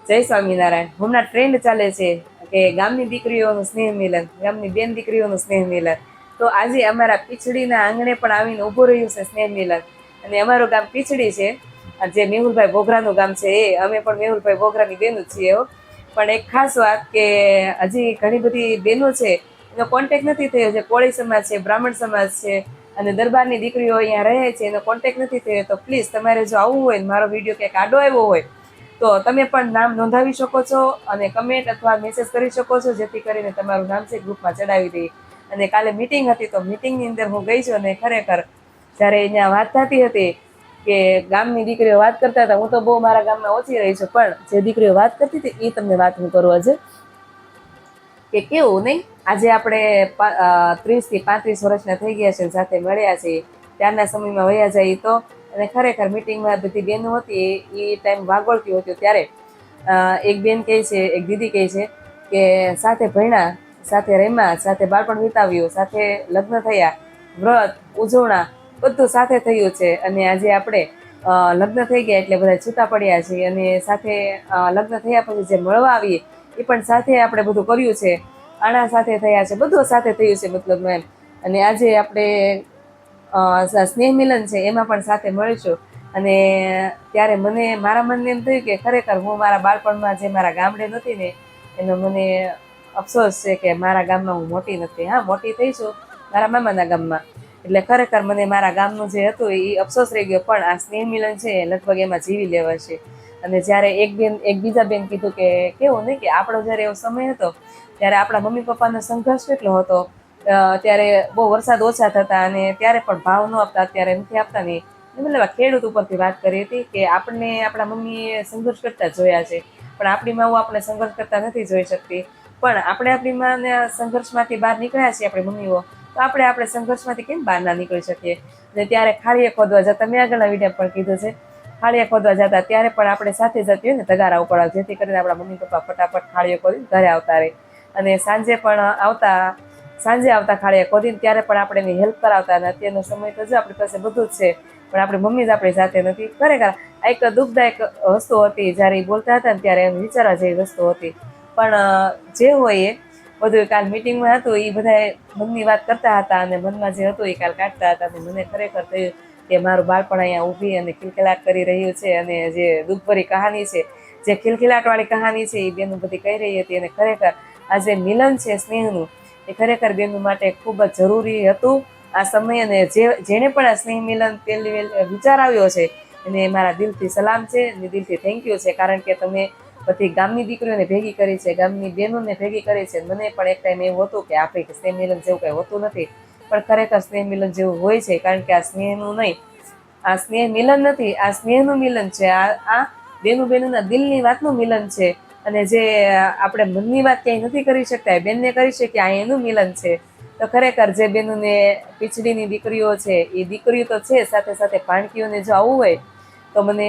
જય સ્વામિનારાયણ. હમણાં ટ્રેન્ડ ચાલે છે કે ગામની દીકરીઓનું સ્નેહ મિલન, ગામની બેન દીકરીઓનું સ્નેહ મિલન. તો આજે અમારા પીછડીના આંગણે પણ આવીને ઊભું રહ્યું છે સ્નેહ મિલન. અને અમારું ગામ પીછડી છે, જે મેહુલભાઈ બોઘરાનું ગામ છે એ. અમે પણ મેહુલભાઈ બોઘરાની બેન જ છીએ. પણ એક ખાસ વાત કે હજી ઘણી બધી બહેનો છે એનો કોન્ટેક્ટ નથી થયો. જે કોળી સમાજ છે, બ્રાહ્મણ સમાજ છે અને દરબારની દીકરીઓ અહીંયા રહે છે, એનો કોન્ટેક્ટ નથી થયો. તો પ્લીઝ તમારે જો આવવું હોય, મારો વિડીયો ક્યાંક આડો આવ્યો હોય તો તમે પણ નામ નોંધાવી શકો છો અને કમેન્ટ અથવા મેસેજ કરી શકો છો, જેથી કરીને તમારું નામ છે ગ્રુપમાં ચડાવી દઈએ. અને કાલે મિટિંગ હતી, તો મિટિંગની અંદર હું ગઈ છું અને ખરેખર જ્યારે અહીંયા વાત થતી હતી કે ગામની દીકરીઓ વાત કરતા હતા, હું તો બહુ મારા ગામમાં ઓછી રહી છું, પણ જે દીકરીઓ વાત કરતી હતી એ તમને વાત હું કરું આજે. કે કેવું નહીં, આજે આપણે 30 થી 35 વર્ષના થઈ ગયા છે, સાથે મળ્યા છીએ. ત્યારના સમયમાં વયા જાય તો. અને ખરેખર મિટિંગમાં બધી બહેનો હતી, એ ટાઈમ વાગોળતી હતો. ત્યારે એક બેન કહે છે, એક દીદી કહે છે કે સાથે ભણ્યા, સાથે રમ્યા, સાથે બાળપણ વિતાવ્યું, સાથે લગ્ન થયા, વ્રત ઉજવણા બધું સાથે થયું છે. અને આજે આપણે લગ્ન થઈ ગયા એટલે બધા છૂટા પડ્યા છીએ. અને સાથે લગ્ન થયા પછી જે મળવા આવીએ એ પણ સાથે આપણે બધું કર્યું છે. આણા સાથે થયા છે, બધું સાથે થયું છે મતલબ એમ. અને આજે આપણે સ્નેહ મિલન છે એમાં પણ સાથે મળીશું. અને ત્યારે મને મારા મનને એમ થયું કે ખરેખર હું મારા બાળપણમાં જે મારા ગામડે નથી ને એનો મને અફસોસ છે કે મારા ગામમાં હું મોટી નથી. હા, મોટી થઈ છું મારા મામાના ગામમાં. એટલે ખરેખર મને મારા ગામનું જે હતું એ અફસોસ રહી ગયો. પણ આ સ્નેહ મિલન છે લગભગ એમાં જીવી લેવાશે. અને જ્યારે એક બીજા બેન કીધું કે કેવું નહીં, કે આપણો જ્યારે એવો સમય હતો ત્યારે આપણા મમ્મી પપ્પાનો સંઘર્ષ કેટલો હતો. ત્યારે બહુ વરસાદ ઓછા થતા અને ત્યારે પણ ભાવ ન આપતા, અત્યારે નથી આપતા ને. મતલબ ખેડૂત ઉપરથી વાત કરી હતી કે આપણને આપણા મમ્મીએ સંઘર્ષ કરતા જોયા છે, પણ આપણી માઓ આપણે સંઘર્ષ કરતા નથી જોઈ શકતી. પણ આપણી માને સંઘર્ષમાંથી બહાર નીકળ્યા છીએ આપણી મમ્મીઓ, તો આપણે સંઘર્ષમાંથી કેમ બહાર ના નીકળી શકીએ. અને ત્યારે ખાડીએ ખોદવા જતા, મેં આગળના વિડીયો પણ કીધું છે, ખાડીએ ખોદવા જતા ત્યારે પણ આપણે સાથે જતી હોય ને તગારા ઉપાડવા, જેથી કરીને આપણા મમ્મી પપ્પા ફટાફટ ખાડીએ ખોદી ઘરે આવતા રહે. અને સાંજે આવતા ખાડીએ ખોદીને, ત્યારે પણ આપણે એની હેલ્પ કરાવતા. અને અત્યારનો સમય તો જો આપણી પાસે બધું જ છે, પણ આપણી મમ્મી જ આપણી સાથે નથી. ખરેખર આ એક દુઃખદાયક વસ્તુ હતી. જ્યારે એ બોલતા હતા ને ત્યારે એમ વિચારવા જેવી વસ્તુ હતી. પણ જે હોય એ બધું કાલ મિટિંગમાં હતું, એ બધા મનની વાત કરતા હતા અને મનમાં જે હતું એ કાલ કાઢતા હતા. અને મને ખરેખર થયું કે મારું બાળપણ અહીંયા ઊભી અને ખિલખિલાટ કરી રહ્યું છે. અને જે દુઃખભરી કહાની છે, જે ખિલખિલાટવાળી કહાની છે, એ બેનું બધી કહી રહી હતી. અને ખરેખર આ જે મિલન છે સ્નેહનું, એ ખરેખર બેનો માટે ખૂબ જ જરૂરી હતું આ સમય. અને જેણે પણ આ સ્નેહ મિલન પહેલી વિચાર આવ્યો છે એને મારા દિલથી સલામ છે અને દિલથી થેન્ક યુ છે. કારણ કે તમે બધી ગામની દીકરીઓને ભેગી કરી છે, ગામની બહેનોને ભેગી કરી છે. મને પણ એક ટાઈમ એવું હતું કે આપણે સ્નેહ મિલન જેવું કંઈ હોતું નથી, પણ ખરેખર સ્નેહ મિલન જેવું હોય છે. કારણ કે આ સ્નેહનું નહીં, આ સ્નેહ મિલન નથી, આ સ્નેહનું મિલન છે. આ બેનોના દિલની વાતનું મિલન છે. અને જે આપણે મનની વાત ક્યાંય નથી કરી શકતા, એ બેનને કરી શકીએ, આ એનું મિલન છે. તો ખરેખર જે બેનોને પીછડીની દીકરીઓ છે, એ દીકરીઓ તો છે, સાથે સાથે ભાણકીઓને જો આવવું હોય તો મને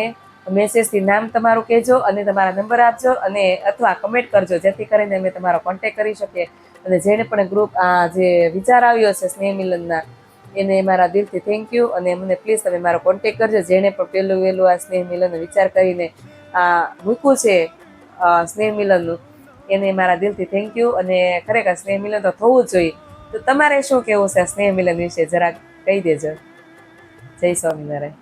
મેસેજથી નામ તમારું કહેજો અને તમારા નંબર આપજો, અને અથવા કમેન્ટ કરજો, જેથી કરીને અમે તમારો કોન્ટેક્ટ કરી શકીએ. અને જેને પણ ગ્રુપ જે વિચાર આવ્યો છે સ્નેહ મિલનના, એને મારા દિલથી થેન્ક યુ. અને મને પ્લીઝ તમે મારો કોન્ટેક્ટ કરજો. જેણે પણ પહેલું આ સ્નેહ મિલનનો વિચાર કરીને મૂક્યું છે સ્નેહ મિલનનું, એને મારા દિલથી થેન્ક યુ. અને ખરેખર સ્નેહ મિલન તો થવું જ જોઈએ. તો તમારે શું કહેવું છે સ્નેહ મિલન વિશે, જરાક કહી દેજો. જય સ્વામિનારાયણ.